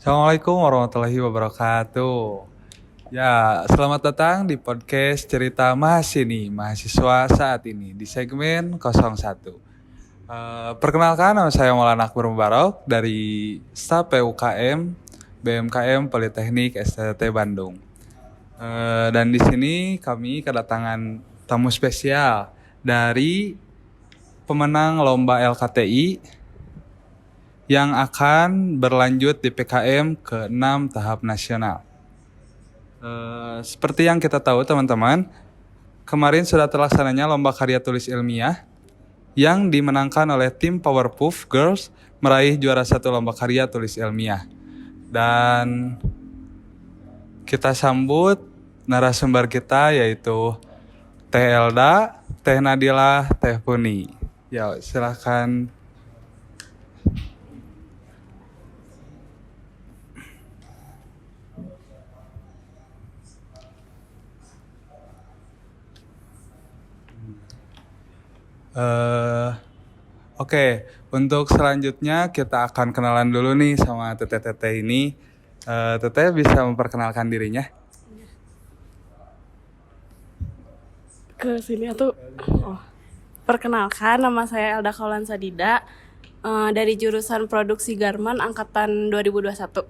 Assalamualaikum warahmatullahi wabarakatuh. Ya, selamat datang di podcast Cerita Mahasini, mahasiswa saat ini di segmen 01. Perkenalkan, nama saya Maulana Akbar Mubarok dari staf PUKM BMKM Politeknik STT Bandung. Dan di sini kami kedatangan tamu spesial dari pemenang lomba LKTI yang akan berlanjut di PKM ke-6 tahap nasional. Seperti yang kita tahu teman-teman, kemarin sudah terlaksananya lomba karya tulis ilmiah yang dimenangkan oleh tim Powerpuff Girls meraih juara 1 lomba karya tulis ilmiah. Dan kita sambut narasumber kita yaitu Teh Elda, Teh Nadila, Teh Puni. Ya, silakan. Eh, Oke, untuk selanjutnya kita akan kenalan dulu nih sama Teteh-teteh ini. Teteh bisa memperkenalkan dirinya? Ke sini tuh. Perkenalkan, nama saya Elda Kaulan Sadida, dari jurusan Produksi Garmen angkatan 2021.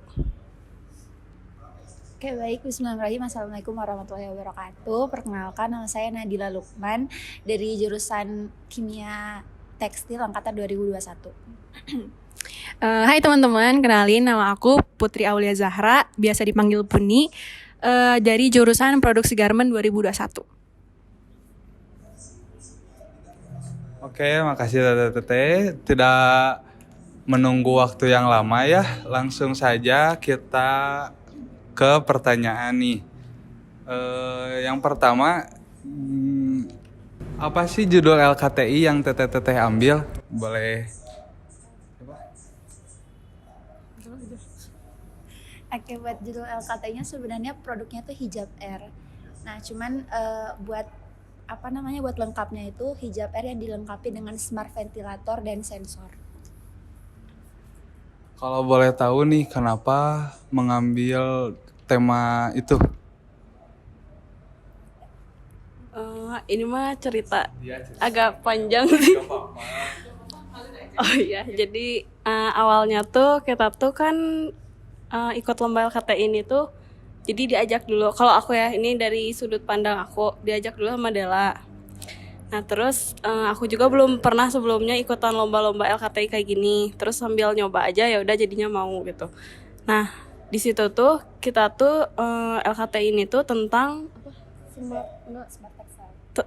Oke, baik. Bismillahirrahmanirrahim. Assalamualaikum warahmatullahi wabarakatuh. Perkenalkan, nama saya Nadila Lukman dari jurusan Kimia Tekstil angkatan 2021. Hai teman-teman, kenalin nama aku Putri Aulia Zahra, biasa dipanggil Puni, dari jurusan Produksi Garmen 2021. Oke, makasih Teteh-teteh. Tidak menunggu waktu yang lama ya, langsung saja kita ke pertanyaan nih. Yang pertama, apa sih judul LKTI yang Teteh-teteh ambil? Boleh. Oke, buat judul LKT-nya sebenarnya produknya tuh hijab air. Nah, cuman buat buat lengkapnya itu hijab air yang dilengkapi dengan smart ventilator dan sensor. Kalau boleh tahu nih, kenapa mengambil tema itu? Ini mah cerita agak panjang sih. Oh iya, jadi awalnya tuh kita tuh kan ikut lomba LKTI ini tuh, jadi diajak dulu. Kalau aku ya, ini dari sudut pandang aku, diajak dulu sama Dela. Nah terus aku juga belum pernah sebelumnya ikutan lomba-lomba LKTI kayak gini. Terus sambil nyoba aja, ya udah jadinya mau gitu. Nah di situ tuh kita tuh LKTI ini tuh tentang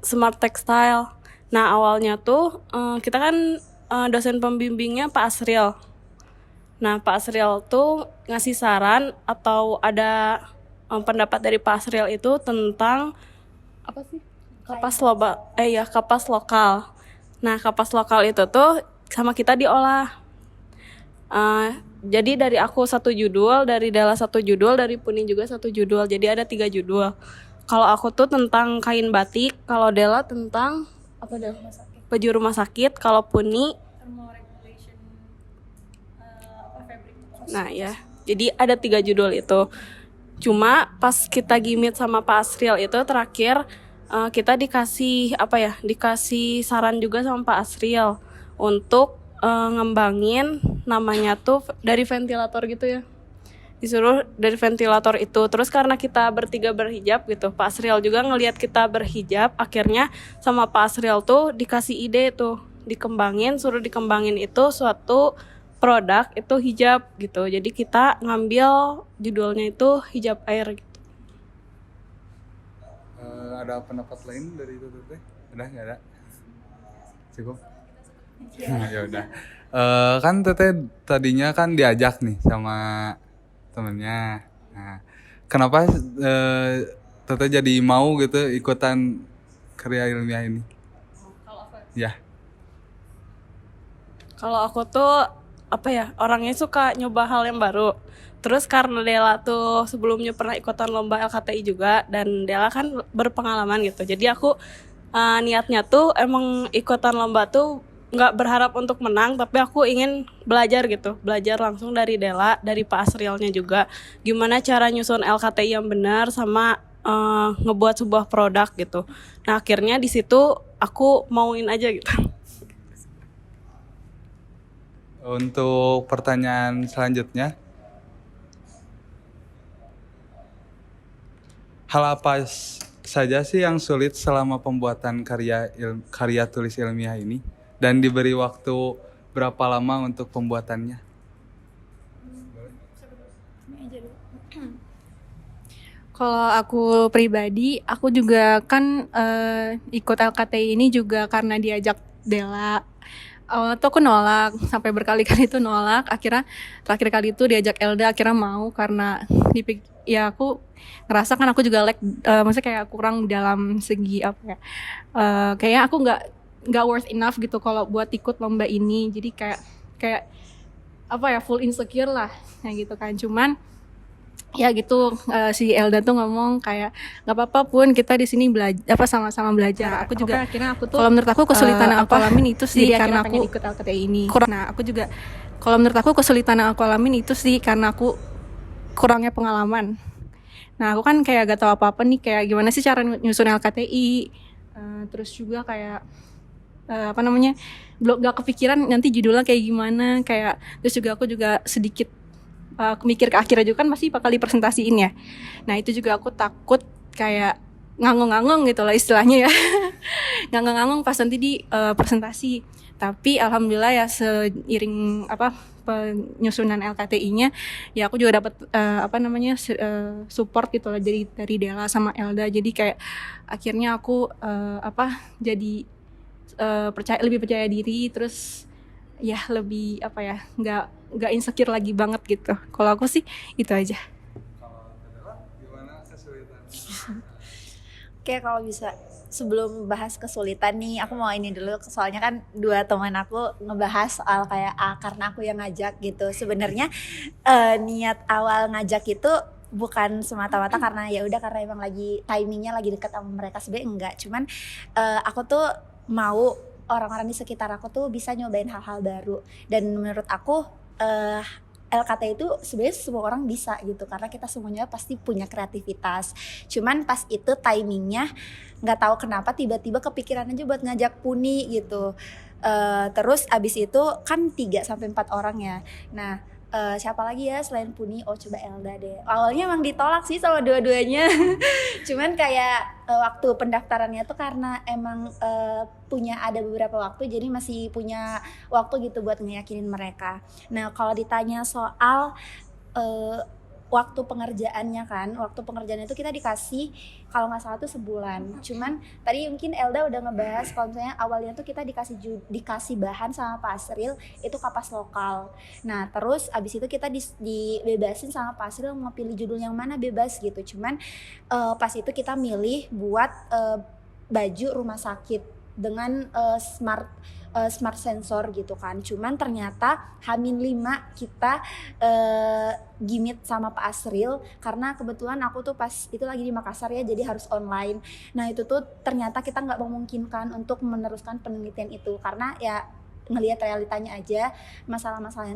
smart textile. Nah awalnya tuh kita kan dosen pembimbingnya Pak Asril. Nah Pak Asril tuh ngasih saran atau ada pendapat dari Pak Asril itu tentang apa sih? Kapas lokal. Nah kapas lokal itu tuh sama kita diolah. Jadi dari aku 1 judul, dari Dela 1 judul, dari Puni juga 1 judul. Jadi ada 3 judul. Kalau aku tuh tentang kain batik, kalau Dela tentang baju rumah sakit, kalau Puni nah ya. Jadi ada 3 judul itu. Cuma pas kita gimit sama Pak Asril itu terakhir kita dikasih saran juga sama Pak Asril untuk ngembangin namanya tuh dari ventilator gitu ya. Disuruh dari ventilator itu. Terus karena kita bertiga berhijab gitu, Pak Asril juga ngelihat kita berhijab, akhirnya sama Pak Asril tuh dikasih ide tuh, suruh dikembangin itu suatu produk itu hijab gitu. Jadi kita ngambil judulnya itu hijab air gitu. Ada pendapat lain dari itu Teteh? Udah nggak ada? Cukup? Ya udah. Kan Teteh tadinya kan diajak nih sama temennya. Nah, kenapa Teteh jadi mau gitu ikutan karya ilmiah ini? Ya. Kalau aku tuh orangnya suka nyoba hal yang baru. Terus karena Dela tuh sebelumnya pernah ikutan lomba LKTI juga, dan Dela kan berpengalaman gitu. Jadi aku niatnya tuh emang ikutan lomba tuh nggak berharap untuk menang, tapi aku ingin belajar gitu, belajar langsung dari Dela, dari Pak Asrielnya juga, gimana cara nyusun LKTI yang benar sama ngebuat sebuah produk gitu. Nah akhirnya di situ aku mauin aja gitu. Untuk pertanyaan selanjutnya, hal apa saja sih yang sulit selama pembuatan karya tulis ilmiah ini? Dan diberi waktu berapa lama untuk pembuatannya? Kalau aku pribadi, aku juga kan ikut LKTI ini juga karena diajak Dela. Awalnya tuh aku nolak, sampai berkali-kali tuh nolak. Akhirnya terakhir kali itu diajak Elda, akhirnya mau karena ya aku ngerasa kan aku juga maksudnya kayak kurang dalam segi apa ya. Kayaknya aku nggak worth enough gitu kalau buat ikut lomba ini. Jadi kayak apa ya, full insecure lah kayak gitu kan. Cuman ya gitu, si Elda tuh ngomong kayak nggak apa-apa Pun, kita di sini sama-sama belajar. Aku juga akhirnya aku tuh kalau menurut aku kesulitan yang aku alamin itu sih karena aku ikut LKTI ini. Nah aku juga kalau menurut aku kesulitan yang aku alamin itu sih karena aku kurangnya pengalaman. Nah aku kan kayak gak tahu apa-apa nih, kayak gimana sih cara nyusun LKTI. Terus juga kayak belum gak kepikiran nanti judulnya kayak gimana, kayak terus juga aku juga sedikit aku mikir ke akhirnya juga kan pasti bakal dipresentasiin ya. Nah itu juga aku takut kayak ngangong-ngangong gitu lah istilahnya ya. Ngangong-ngangong pas nanti di presentasi. Tapi alhamdulillah ya seiring penyusunan LKTI-nya ya aku juga dapat support gitu lah dari Dela sama Elda. Jadi kayak akhirnya aku jadi lebih percaya diri, terus ya lebih nggak insecure lagi banget gitu. Kalau aku sih itu aja. Kalau Dela, gimana kesulitan? Oke, kalau bisa sebelum bahas kesulitan nih, aku mau ini dulu, soalnya kan dua teman aku ngebahas soal kayak karena aku yang ngajak gitu. Sebenarnya niat awal ngajak itu bukan semata-mata karena ya udah karena emang lagi timingnya lagi dekat sama mereka, sebenarnya enggak. Cuman aku tuh mau orang-orang di sekitar aku tuh bisa nyobain hal-hal baru, dan menurut aku LKT itu sebenarnya semua orang bisa gitu, karena kita semuanya pasti punya kreativitas. Cuman pas itu timingnya nggak tahu kenapa tiba-tiba kepikiran aja buat ngajak Puni gitu. Terus abis itu kan 3-4 orang ya. Nah siapa lagi ya selain Puni? Oh coba Elda deh. Awalnya emang ditolak sih sama dua-duanya. Cuman kayak waktu pendaftarannya tuh karena emang punya ada beberapa waktu, jadi masih punya waktu gitu buat ngeyakinin mereka. Nah kalau ditanya soal waktu pengerjaannya itu kita dikasih kalau nggak salah tuh sebulan. Cuman tadi mungkin Elda udah ngebahas kalau misalnya awalnya tuh kita dikasih bahan sama Pak Asril itu kapas lokal. Nah terus abis itu kita dibebasin sama Pak Asril mau pilih judul yang mana, bebas gitu. Cuman pas itu kita milih buat baju rumah sakit dengan smart sensor gitu kan. Cuman ternyata H-5 kita gimit sama Pak Asril karena kebetulan aku tuh pas itu lagi di Makassar ya, jadi harus online. Nah itu tuh ternyata kita nggak memungkinkan untuk meneruskan penelitian itu karena ya ngelihat realitanya aja, masalah-masalah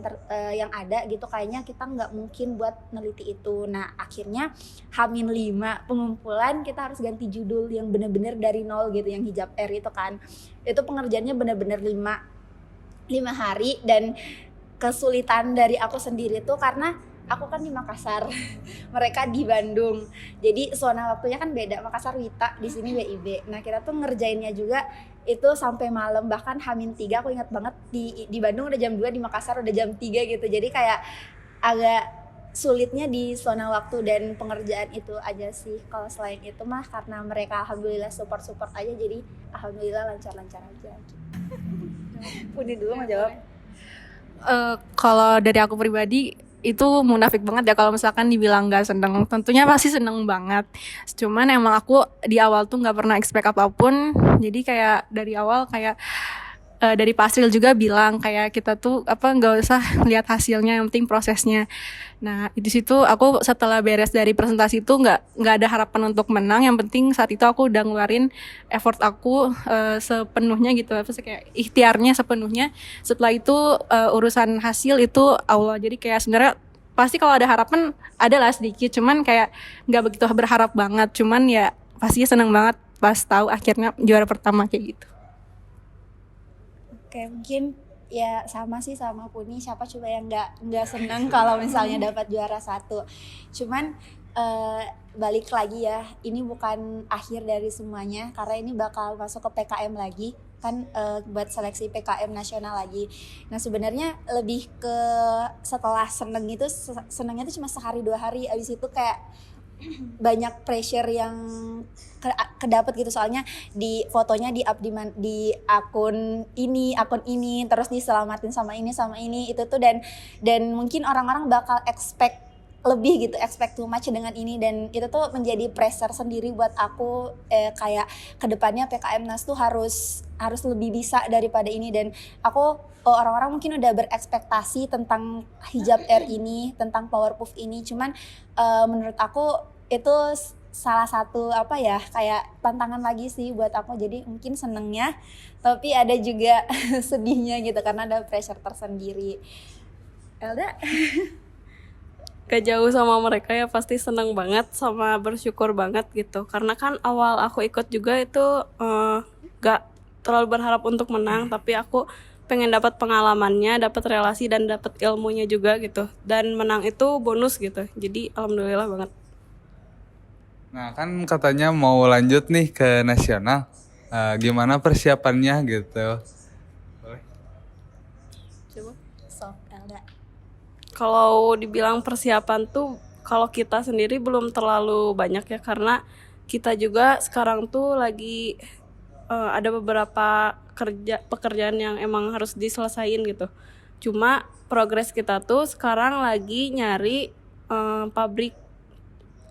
yang ada gitu, kayaknya kita nggak mungkin buat neliti itu. Nah akhirnya H-5 pengumpulan kita harus ganti judul yang bener-bener dari nol gitu, yang hijab R itu kan. Itu pengerjaannya bener-bener 5 hari, dan kesulitan dari aku sendiri tuh karena aku kan di Makassar, mereka di Bandung. Jadi zona waktunya kan beda, Makassar Wita, di sini WIB. Nah, kita tuh ngerjainnya juga itu sampai malam, bahkan H-3 aku ingat banget di Bandung udah jam 2, di Makassar udah jam 3 gitu. Jadi kayak agak sulitnya di zona waktu dan pengerjaan itu aja sih. Kalau selain itu mah karena mereka alhamdulillah support aja, jadi alhamdulillah lancar-lancar aja. Puni dulu mau jawab. Kalau dari aku pribadi itu munafik banget ya kalau misalkan dibilang nggak seneng. Tentunya pasti seneng banget. Cuman emang aku di awal tuh nggak pernah expect apapun. Jadi kayak dari awal kayak dari Pak Asril juga bilang kayak kita tuh nggak usah lihat hasilnya, yang penting prosesnya. Nah di situ aku setelah beres dari presentasi itu nggak ada harapan untuk menang, yang penting saat itu aku udah ngeluarin effort aku sepenuhnya gitu, kayak ikhtiarnya sepenuhnya. Setelah itu urusan hasil itu Allah. Jadi kayak sebenarnya pasti kalau ada harapan adalah sedikit, cuman kayak nggak begitu berharap banget, cuman ya pastinya seneng banget pas tahu akhirnya juara pertama kayak gitu. Oke, mungkin ya sama sih sama Puni, siapa coba yang nggak senang kalau misalnya dapat juara satu. Cuman balik lagi ya, ini bukan akhir dari semuanya karena ini bakal masuk ke PKM lagi kan, buat seleksi PKM nasional lagi. Nah sebenarnya lebih ke setelah senengnya itu cuma sehari 2 hari, abis itu kayak banyak pressure yang kedapat gitu, soalnya di fotonya di up di akun ini terus diselamatin sama ini itu tuh, dan mungkin orang-orang bakal expect lebih gitu, expect too much dengan ini, dan itu tuh menjadi pressure sendiri buat aku, kayak kedepannya PKM Nas tuh harus lebih bisa daripada ini. Dan aku orang-orang mungkin udah berekspektasi tentang hijab air ini, tentang powerpuff ini, cuman menurut aku itu salah satu kayak tantangan lagi sih buat aku. Jadi mungkin senengnya tapi ada juga sedihnya gitu karena ada pressure tersendiri. Elda? Gak jauh sama mereka ya, pasti seneng banget sama bersyukur banget gitu. Karena kan awal aku ikut juga itu gak terlalu berharap untuk menang, tapi aku pengen dapat pengalamannya, dapat relasi dan dapat ilmunya juga gitu. Dan menang itu bonus gitu. Jadi alhamdulillah banget. Nah kan katanya mau lanjut nih ke nasional. Gimana persiapannya gitu? Boleh? Coba. So, Elda. Kalau dibilang persiapan tuh, kalau kita sendiri belum terlalu banyak ya, karena kita juga sekarang tuh lagi ada beberapa pekerjaan yang emang harus diselesain gitu. Cuma progres kita tuh sekarang lagi nyari pabrik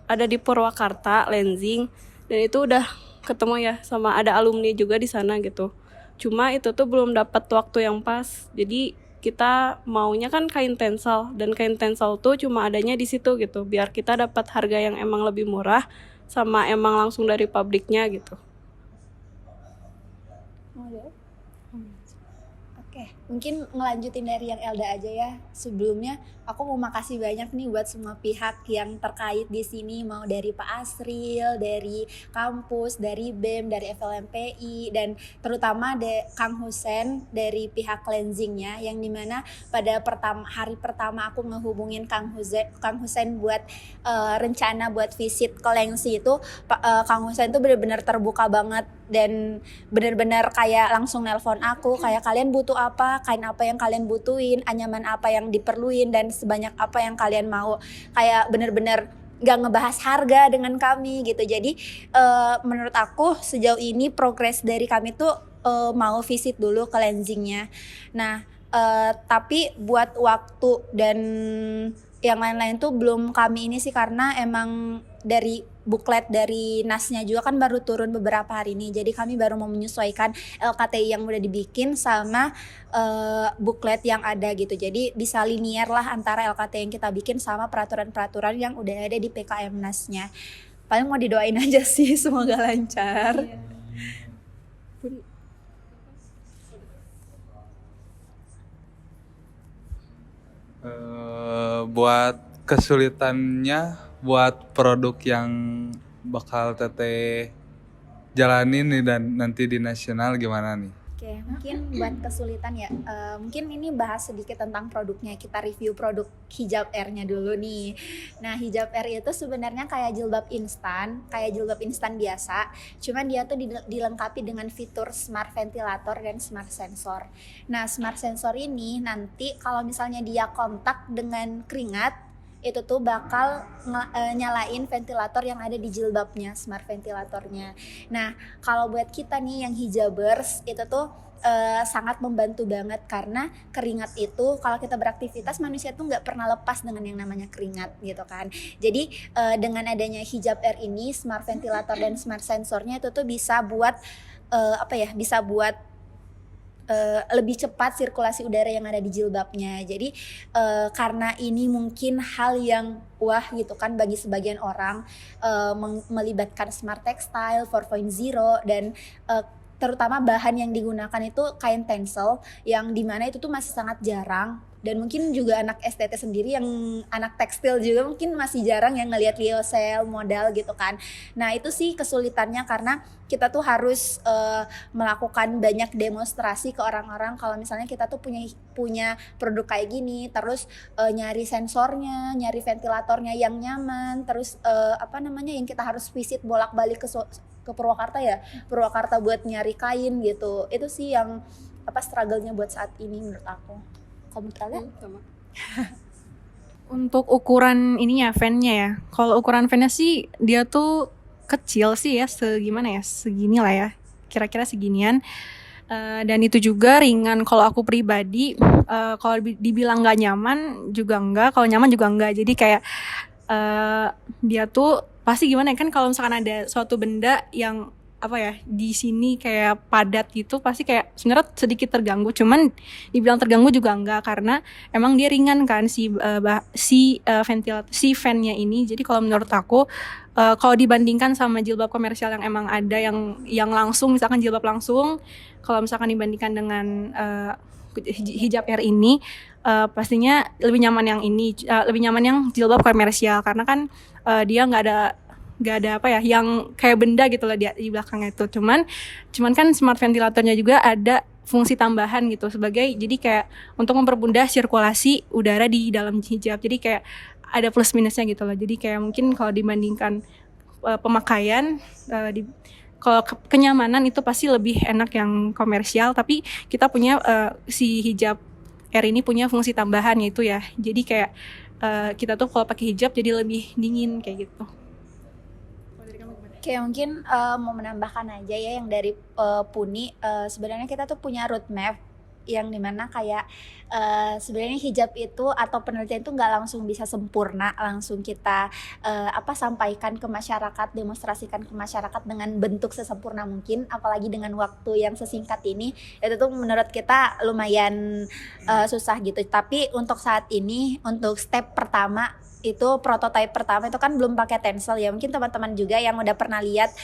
ada di Purwakarta, Lenzing, dan itu udah ketemu ya, sama ada alumni juga di sana gitu. Cuma itu tuh belum dapat waktu yang pas. Jadi kita maunya kan kain tensel, dan kain tensel tuh cuma adanya di situ gitu, biar kita dapat harga yang emang lebih murah sama emang langsung dari pabriknya gitu. Oke, mungkin ngelanjutin dari yang Elda aja ya. Sebelumnya aku mau makasih banyak nih buat semua pihak yang terkait di sini, mau dari Pak Asril, dari kampus, dari BEM, dari FLMPI, dan terutama Kang Husen dari pihak Lenzingnya, yang dimana pada hari pertama aku ngehubungin Kang Husen buat rencana buat visit ke Lengsi itu, Kang Husen tuh benar-benar terbuka banget dan benar-benar kayak langsung nelpon aku, kayak kalian butuh apa, kain apa yang kalian butuhin, anyaman apa yang diperluin, dan sebanyak apa yang kalian mau. Kayak benar-benar gak ngebahas harga dengan kami gitu. Jadi menurut aku sejauh ini progres dari kami tuh mau visit dulu ke Lenzingnya. Nah tapi buat waktu dan yang lain-lain tuh belum kami ini sih, karena emang dari buklet dari NAS-nya juga kan baru turun beberapa hari ini. Jadi kami baru mau menyesuaikan LKTI yang udah dibikin sama buklet yang ada gitu. Jadi bisa linear lah antara LKTI yang kita bikin sama peraturan-peraturan yang udah ada di PKM NAS-nya. Paling mau didoain aja sih semoga lancar. Buat kesulitannya buat produk yang bakal teteh jalanin nih dan nanti di nasional gimana nih? Oke, mungkin buat kesulitan ya, mungkin ini bahas sedikit tentang produknya. Kita review produk hijab air-nya dulu nih. Nah, hijab air itu sebenarnya kayak jilbab instan biasa. Cuman dia tuh dilengkapi dengan fitur smart ventilator dan smart sensor. Nah, smart sensor ini nanti kalau misalnya dia kontak dengan keringat, itu tuh bakal nyalain ventilator yang ada di jilbabnya, smart ventilatornya. Nah, kalau buat kita nih yang hijabers itu tuh sangat membantu banget, karena keringat itu kalau kita beraktivitas, manusia tuh nggak pernah lepas dengan yang namanya keringat gitu kan. Jadi dengan adanya hijab air ini, smart ventilator dan smart sensornya itu tuh bisa buat bisa buat lebih cepat sirkulasi udara yang ada di jilbabnya. Jadi karena ini mungkin hal yang wah gitu kan bagi sebagian orang, melibatkan smart textile 4.0 dan terutama bahan yang digunakan itu kain tencel yang dimana itu tuh masih sangat jarang, dan mungkin juga anak STT sendiri yang anak tekstil juga mungkin masih jarang yang ngelihat lyocell modal gitu kan. Nah itu sih kesulitannya, karena kita tuh harus melakukan banyak demonstrasi ke orang-orang kalau misalnya kita tuh punya produk kayak gini, terus nyari sensornya, nyari ventilatornya yang nyaman, terus yang kita harus visit bolak-balik ke Purwakarta ya, Purwakarta buat nyari kain gitu. Itu sih yang struggle-nya buat saat ini menurut aku. Kamu terlihat? Sama. Untuk ukuran ininya fan-nya ya. Kalau ukuran fan-nya sih dia tuh kecil sih ya, segini lah ya. Kira-kira seginian. Dan itu juga ringan. Kalau aku pribadi, kalau dibilang nggak nyaman juga enggak, kalau nyaman juga enggak. Jadi kayak dia tuh pasti gimana ya, kan kalau misalkan ada suatu benda yang di sini kayak padat gitu, pasti kayak sebenarnya sedikit terganggu, cuman dibilang terganggu juga enggak karena emang dia ringan kan si fan-nya ini. Jadi kalau menurut aku kalau dibandingkan sama jilbab komersial yang emang ada yang langsung, misalkan jilbab langsung, kalau misalkan dibandingkan dengan hijab air ini, pastinya lebih nyaman yang ini, lebih nyaman yang jilbab komersial karena kan dia nggak ada yang kayak benda gitu lah di belakangnya itu. Cuman kan smart ventilatornya juga ada fungsi tambahan gitu jadi kayak untuk mempermudah sirkulasi udara di dalam hijab. Jadi kayak ada plus minusnya gitu loh. Jadi kayak mungkin kalau dibandingkan pemakaian, kalau kenyamanan itu pasti lebih enak yang komersial, tapi kita punya si hijab air ini punya fungsi tambahan yaitu ya. Jadi kayak kita tuh kalau pakai hijab jadi lebih dingin kayak gitu. Kayak mungkin mau menambahkan aja ya yang dari Puni, sebenarnya kita tuh punya roadmap yang dimana kayak sebenarnya hijab itu atau penelitian itu nggak langsung bisa sempurna langsung kita sampaikan ke masyarakat, demonstrasikan ke masyarakat dengan bentuk sesempurna mungkin, apalagi dengan waktu yang sesingkat ini. Itu tuh menurut kita lumayan susah gitu. Tapi untuk saat ini, untuk step pertama itu prototipe pertama itu kan belum pakai tencel ya. Mungkin teman-teman juga yang udah pernah lihat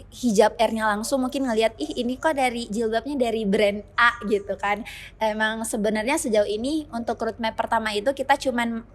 hijab airnya langsung mungkin ngelihat ini kok dari jilbabnya dari brand A gitu kan. Emang sebenarnya sejauh ini untuk roadmap pertama itu kita cuman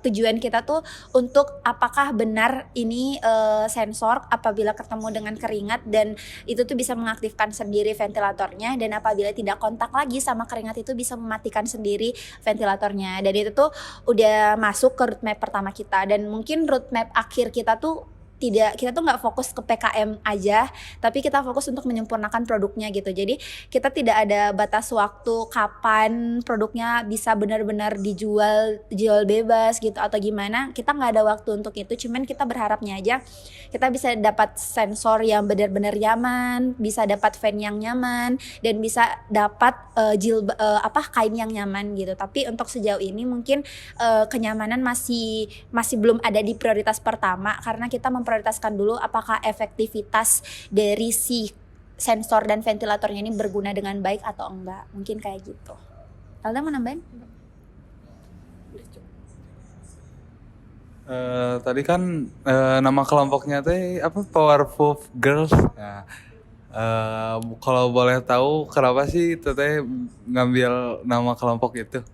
tujuan kita tuh untuk apakah benar ini sensor apabila ketemu dengan keringat dan itu tuh bisa mengaktifkan sendiri ventilatornya, dan apabila tidak kontak lagi sama keringat itu bisa mematikan sendiri ventilatornya. Dan itu tuh udah masuk ke roadmap pertama kita, dan mungkin roadmap akhir kita tuh kita tuh nggak fokus ke PKM aja, tapi kita fokus untuk menyempurnakan produknya gitu. Jadi kita tidak ada batas waktu kapan produknya bisa benar-benar dijual bebas gitu atau gimana. Kita nggak ada waktu untuk itu. Cuman kita berharapnya aja kita bisa dapat sensor yang benar-benar nyaman, bisa dapat fan yang nyaman, dan bisa dapat kain yang nyaman gitu. Tapi untuk sejauh ini mungkin kenyamanan masih belum ada di prioritas pertama, karena kita memprioritaskan dulu apakah efektivitas dari si sensor dan ventilatornya ini berguna dengan baik atau enggak. Mungkin kayak gitu. Alda mau nambahin? Tadi kan nama kelompoknya teh Powerpuff Girls. Nah, kalau boleh tahu kenapa sih teteh ngambil nama kelompok itu?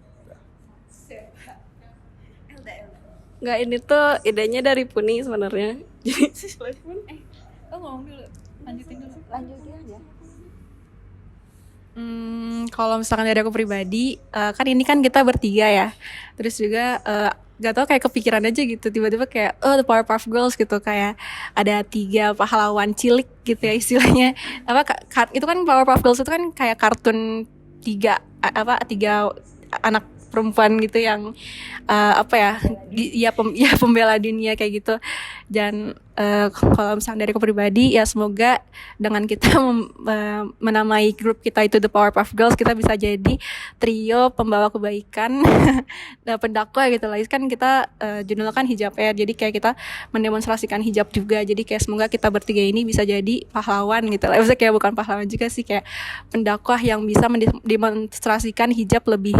Nggak, ini tuh idenya dari Puni sebenarnya. Jadi ngomong dulu, lanjutin aja. Kalau misalkan dari aku pribadi, kan ini kan kita bertiga ya. Terus juga gak tau kayak kepikiran aja gitu, tiba-tiba kayak The Powerpuff Girls gitu, kayak ada 3 pahlawan cilik gitu ya istilahnya. Itu kan Powerpuff Girls itu kan kayak kartun 3 anak perempuan gitu yang pembela dunia kayak gitu. Dan kalau misalnya dari aku pribadi ya semoga dengan kita menamai grup kita itu The Powerpuff Girls, kita bisa jadi trio pembawa kebaikan dan pendakwah gitu lah. Kan kita judulnya kan hijab air, jadi kayak kita mendemonstrasikan hijab juga. Jadi kayak semoga kita bertiga ini bisa jadi pahlawan gitu lah. Maksudnya kayak bukan pahlawan juga sih, kayak pendakwah yang bisa mendemonstrasikan hijab lebih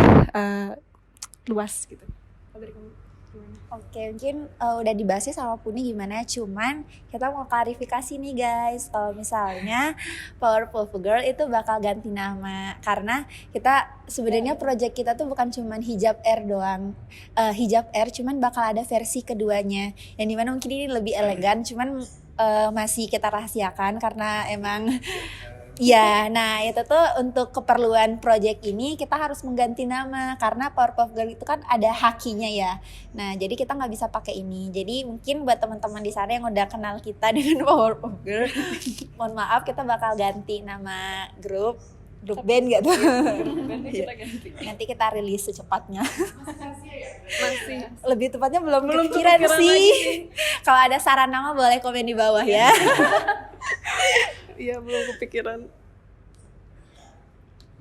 luas gitu. Oke, mungkin udah dibahas sama Puni gimana, cuman kita mau klarifikasi nih guys. Kalau misalnya Powerpuff Girl itu bakal ganti nama, karena kita sebenarnya project kita tuh bukan cuman hijab air doang. Hijab air cuman bakal ada versi keduanya, yang dimana mungkin ini lebih elegan, cuman masih kita rahasiakan karena emang ya. Nah itu tuh untuk keperluan project ini kita harus mengganti nama, karena Powerpuff Girl itu kan ada hakinya ya. Nah jadi kita nggak bisa pakai ini. Jadi mungkin buat teman-teman di sana yang udah kenal kita dengan Powerpuff Girl, mohon maaf, kita bakal ganti nama grup band gitu. Nanti kita rilis secepatnya. Masih Lebih tepatnya belum kepikiran sih. Kalau ada saran nama boleh komen di bawah ya. iya belum kepikiran.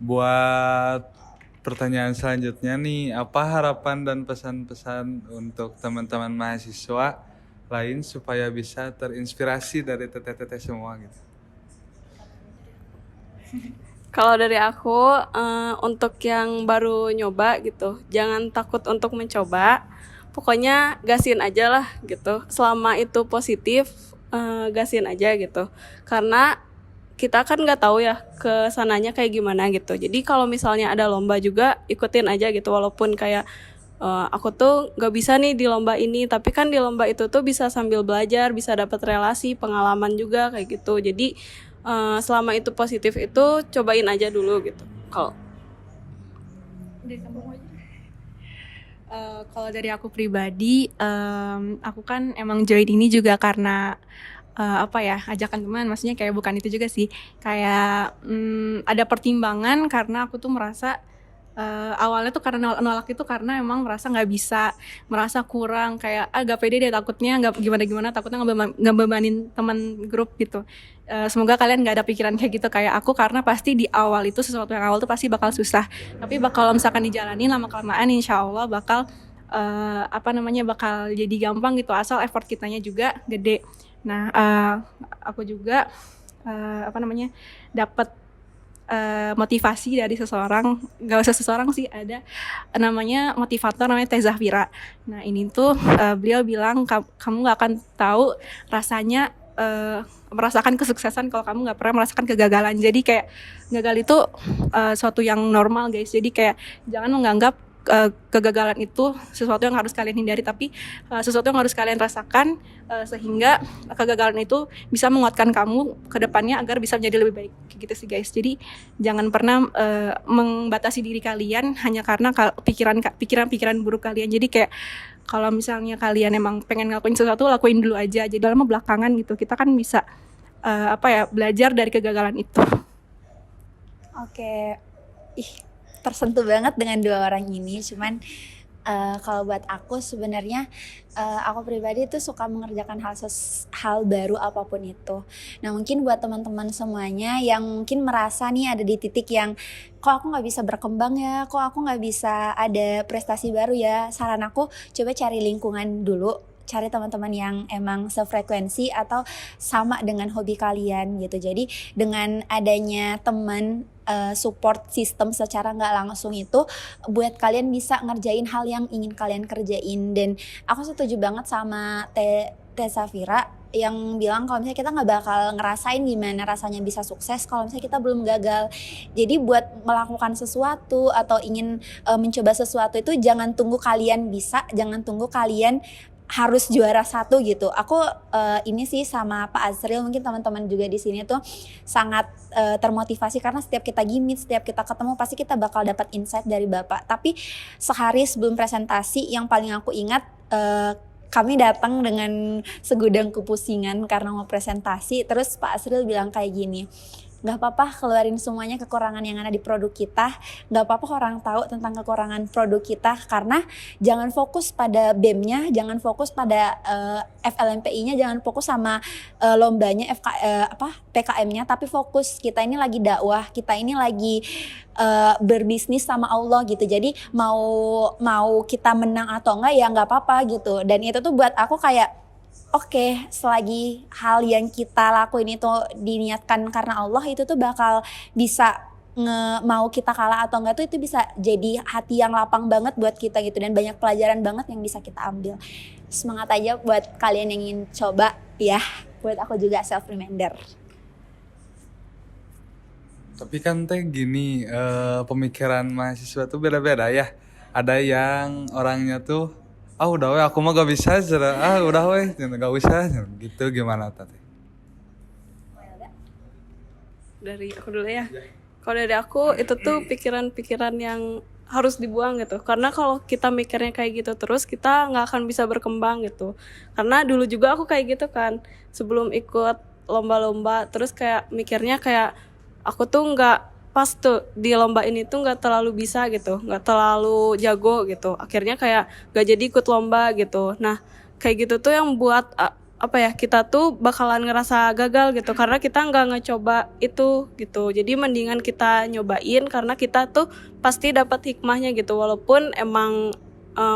Buat pertanyaan selanjutnya nih, apa harapan dan pesan-pesan untuk teman-teman mahasiswa lain supaya bisa terinspirasi dari teteh-teteh semua gitu? Kalau dari aku, untuk yang baru nyoba gitu, jangan takut untuk mencoba. Pokoknya gasin aja lah gitu. Selama itu positif, gasin aja gitu. Karena kita kan nggak tahu ya ke sananya kayak gimana gitu. Jadi kalau misalnya ada lomba juga ikutin aja gitu. Walaupun kayak aku tuh nggak bisa nih di lomba ini, tapi kan di lomba itu tuh bisa sambil belajar, bisa dapat relasi, pengalaman juga kayak gitu. Jadi selama itu positif itu cobain aja dulu gitu. Kalau dari aku pribadi, aku kan emang join ini juga karena ajakan teman, maksudnya kayak bukan itu juga sih, kayak ada pertimbangan karena aku tuh merasa awalnya tuh karena nolak itu karena emang merasa nggak bisa, merasa kurang, kayak gak pede deh, takutnya nggak gimana takutnya ngebebanin teman grup gitu. Semoga kalian nggak ada pikiran kayak gitu kayak aku, karena pasti di awal itu sesuatu yang awal tuh pasti bakal susah, tapi kalau misalkan dijalanin lama kelamaan insya Allah bakal bakal jadi gampang gitu, asal effort kitanya juga gede. Nah aku juga dapat motivasi dari seseorang, gak usah seseorang sih, ada namanya motivator namanya Teh Zahfira. Nah ini tuh beliau bilang kamu gak akan tahu rasanya merasakan kesuksesan kalau kamu gak pernah merasakan kegagalan. Jadi kayak gagal itu suatu yang normal guys, jadi kayak jangan menganggap kegagalan itu sesuatu yang harus kalian hindari, tapi sesuatu yang harus kalian rasakan, sehingga kegagalan itu bisa menguatkan kamu ke depannya agar bisa menjadi lebih baik, gitu sih guys. Jadi jangan pernah membatasi diri kalian hanya karena pikiran buruk kalian. Jadi kayak kalau misalnya kalian emang pengen ngelakuin sesuatu, lakuin dulu aja. Jadi lama belakangan gitu kita kan bisa belajar dari kegagalan itu. Oke, tersentuh banget dengan dua orang ini. Cuman kalau buat aku sebenarnya aku pribadi tuh suka mengerjakan hal baru apapun itu. Nah mungkin buat teman-teman semuanya yang mungkin merasa nih ada di titik yang kok aku nggak bisa berkembang ya, kok aku nggak bisa ada prestasi baru ya, saran aku coba cari lingkungan dulu, cari teman-teman yang emang sefrekuensi atau sama dengan hobi kalian gitu. Jadi dengan adanya teman support system secara nggak langsung itu buat kalian bisa ngerjain hal yang ingin kalian kerjain. Dan aku setuju banget sama Teh Zahfira yang bilang kalau misalnya kita nggak bakal ngerasain gimana rasanya bisa sukses kalau misalnya kita belum gagal. Jadi buat melakukan sesuatu atau ingin mencoba sesuatu itu jangan tunggu kalian bisa, jangan tunggu kalian harus juara satu gitu. Aku ini sih sama Pak Azril, mungkin teman-teman juga di sini tuh sangat termotivasi karena setiap kita gimmick, setiap kita ketemu pasti kita bakal dapat insight dari Bapak. Tapi sehari sebelum presentasi yang paling aku ingat, kami datang dengan segudang kepusingan karena mau presentasi. Terus Pak Azril bilang kayak gini, nggak apa-apa keluarin semuanya kekurangan yang ada di produk kita, nggak apa-apa orang tahu tentang kekurangan produk kita, karena jangan fokus pada BEM-nya, jangan fokus pada FLMPI-nya, jangan fokus sama lombanya PKM-nya, tapi fokus kita ini lagi dakwah, kita ini lagi berbisnis sama Allah gitu. Jadi mau kita menang atau enggak ya nggak apa-apa gitu. Dan itu tuh buat aku kayak oke, selagi hal yang kita lakuin itu diniatkan karena Allah, itu tuh bakal bisa mau kita kalah atau enggak tuh itu bisa jadi hati yang lapang banget buat kita gitu, dan banyak pelajaran banget yang bisa kita ambil. Semangat aja buat kalian yang ingin coba ya, buat aku juga self reminder. Tapi kan teh gini, pemikiran mahasiswa tuh beda-beda ya. Ada yang orangnya tuh udah weh aku mah gak bisa, udah weh gak usah gitu. Gimana tadi? Dari aku dulu ya. Kalau dari aku itu tuh pikiran-pikiran yang harus dibuang gitu. Karena kalau kita mikirnya kayak gitu terus, kita nggak akan bisa berkembang gitu. Karena dulu juga aku kayak gitu kan. Sebelum ikut lomba-lomba, terus kayak mikirnya kayak aku tuh nggak pas tuh di lomba ini tuh nggak terlalu bisa gitu, nggak terlalu jago gitu. Akhirnya kayak nggak jadi ikut lomba gitu. Nah kayak gitu tuh yang buat kita tuh bakalan ngerasa gagal gitu, karena kita nggak ngecoba itu gitu. Jadi mendingan kita nyobain, karena kita tuh pasti dapat hikmahnya gitu. Walaupun emang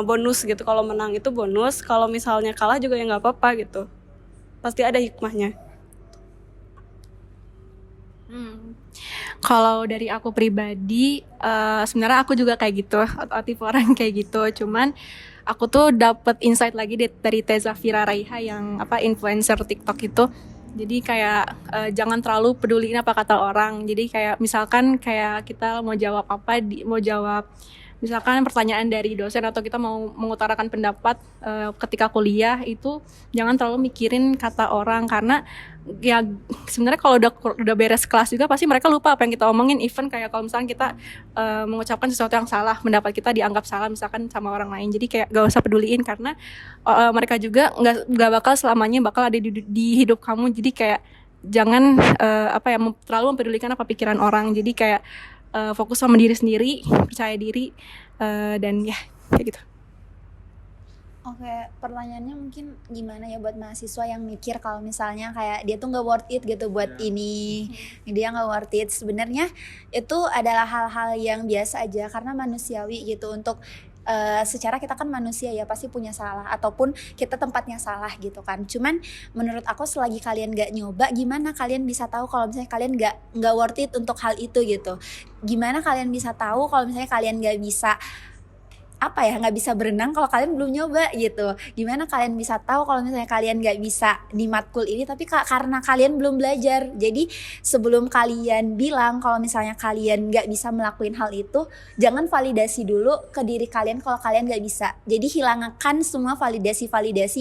bonus gitu, kalau menang itu bonus, kalau misalnya kalah juga ya nggak apa-apa gitu. Pasti ada hikmahnya. Kalau dari aku pribadi, sebenarnya aku juga kayak gitu, tipe orang kayak gitu. Cuman aku tuh dapet insight lagi dari Teza Fira Raiha yang influencer TikTok itu. Jadi kayak jangan terlalu peduliin apa kata orang. Jadi kayak misalkan kayak kita mau jawab misalkan pertanyaan dari dosen atau kita mau mengutarakan pendapat ketika kuliah, itu jangan terlalu mikirin kata orang, karena ya sebenarnya kalau udah beres kelas juga pasti mereka lupa apa yang kita omongin. Even kayak kalau misalkan kita mengucapkan sesuatu yang salah, pendapat kita dianggap salah misalkan sama orang lain, jadi kayak gak usah peduliin, karena mereka juga nggak bakal selamanya bakal ada di hidup kamu. Jadi kayak jangan terlalu mempedulikan apa pikiran orang. Jadi kayak fokus sama diri sendiri, percaya diri, dan ya kayak gitu. Oke, pertanyaannya mungkin gimana ya buat mahasiswa yang mikir kalau misalnya kayak dia tuh nggak worth it gitu buat ini, dia nggak worth it. Sebenarnya itu adalah hal-hal yang biasa aja, karena manusiawi gitu. Untuk secara kita kan manusia ya, pasti punya salah ataupun kita tempatnya salah gitu kan. Cuman menurut aku selagi kalian nggak nyoba, gimana kalian bisa tahu kalau misalnya kalian nggak worth it untuk hal itu gitu? Gimana kalian bisa tahu kalau misalnya kalian nggak bisa nggak bisa berenang kalau kalian belum nyoba gitu? Gimana kalian bisa tahu kalau misalnya kalian nggak bisa di matkul ini tapi karena kalian belum belajar? Jadi sebelum kalian bilang kalau misalnya kalian nggak bisa melakukan hal itu, jangan validasi dulu ke diri kalian kalau kalian nggak bisa. Jadi hilangkan semua validasi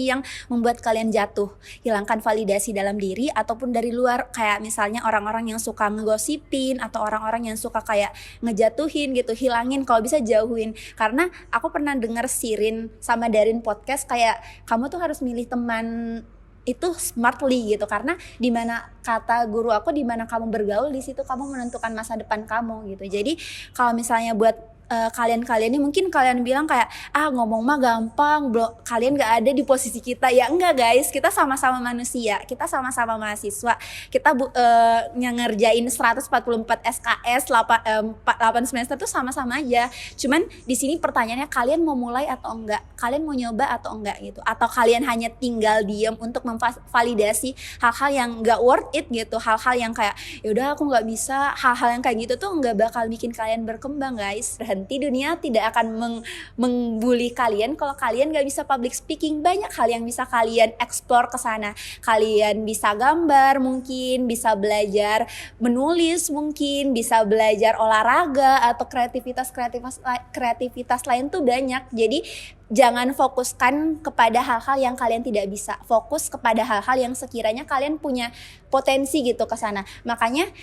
yang membuat kalian jatuh. Hilangkan validasi dalam diri ataupun dari luar, kayak misalnya orang-orang yang suka ngegosipin atau orang-orang yang suka kayak ngejatuhin gitu. Hilangin, kalau bisa jauhin. Karena aku pernah denger Sirin sama Darin podcast kayak kamu tuh harus milih teman itu smartly gitu, karena dimana kata guru aku, dimana kamu bergaul di situ kamu menentukan masa depan kamu gitu. Jadi kalau misalnya buat kalian ini mungkin kalian bilang kayak ngomong mah gampang, kalian gak ada di posisi kita. Ya enggak guys, kita sama-sama manusia, kita sama-sama mahasiswa, kita ngerjain 144 SKS 8 semester tuh sama-sama aja. Cuman di sini pertanyaannya kalian mau mulai atau enggak, kalian mau nyoba atau enggak gitu, atau kalian hanya tinggal diam untuk memvalidasi hal-hal yang gak worth it gitu, hal-hal yang kayak yaudah aku gak bisa. Hal-hal yang kayak gitu tuh gak bakal bikin kalian berkembang guys. Nanti dunia tidak akan mengbuli kalian kalau kalian gak bisa public speaking. Banyak hal yang bisa kalian explore ke sana. Kalian bisa gambar mungkin, bisa belajar menulis mungkin, bisa belajar olahraga atau kreativitas lain tuh banyak. Jadi jangan fokuskan kepada hal-hal yang kalian tidak bisa. Fokus kepada hal-hal yang sekiranya kalian punya potensi gitu ke sana. Makanya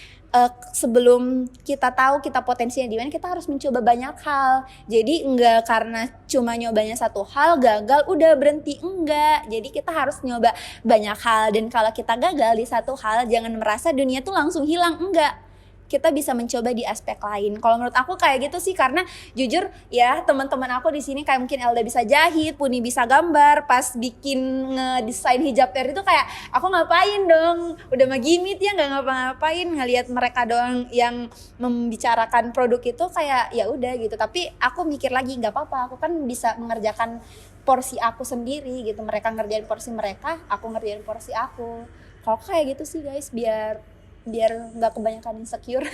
sebelum kita tahu kita potensinya di mana, kita harus mencoba banyak hal. Jadi enggak karena cuma nyobanya satu hal gagal udah berhenti, enggak. Jadi kita harus nyoba banyak hal, dan kalau kita gagal di satu hal jangan merasa dunia tuh langsung hilang, enggak. Kita bisa mencoba di aspek lain. Kalau menurut aku kayak gitu sih, karena jujur ya teman-teman aku di sini kayak mungkin Elda bisa jahit, Puni bisa gambar, pas bikin ngedesain hijab air itu kayak aku ngapain dong? Udah mah gimit ya, nggak ngapa-ngapain, ngelihat mereka doang yang membicarakan produk itu kayak ya udah gitu. Tapi aku mikir lagi nggak apa-apa, aku kan bisa mengerjakan porsi aku sendiri gitu. Mereka ngerjain porsi mereka, aku ngerjain porsi aku. Kalau kayak gitu sih guys, biar nggak kebanyakan insecure.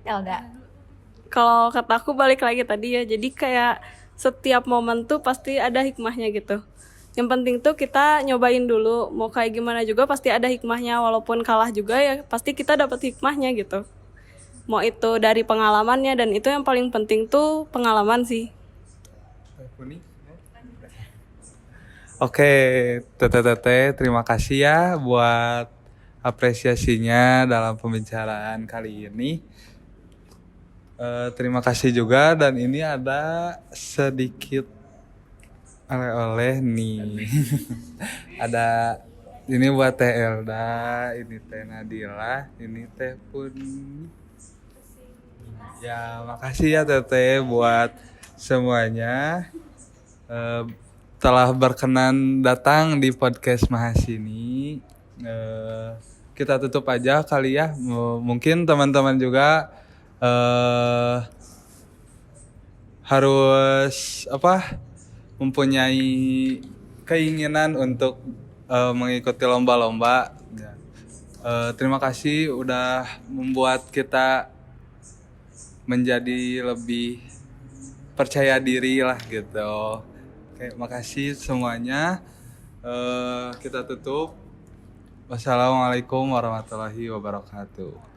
Elda. Kalau kata aku balik lagi tadi ya, jadi kayak setiap momen tuh pasti ada hikmahnya gitu. Yang penting tuh kita nyobain dulu, mau kayak gimana juga pasti ada hikmahnya, walaupun kalah juga ya pasti kita dapat hikmahnya gitu. Mau itu dari pengalamannya, dan itu yang paling penting tuh pengalaman sih. Oke, Tete, terima kasih ya buat apresiasinya dalam pembicaraan kali ini. Terima kasih juga, dan ini ada sedikit oleh-oleh nih. Ada ini buat Teh Elda, ini Teh Nadila, ini Teh Puni. Ya, makasih ya Teteh buat semuanya. Telah berkenan datang di podcast Mahasini. Kita tutup aja kali ya. Mungkin teman-teman juga harus mempunyai keinginan untuk mengikuti lomba-lomba. Ya. Terima kasih udah membuat kita menjadi lebih percaya diri lah gitu. Oke, makasih semuanya. Kita tutup. Wassalamualaikum warahmatullahi wabarakatuh.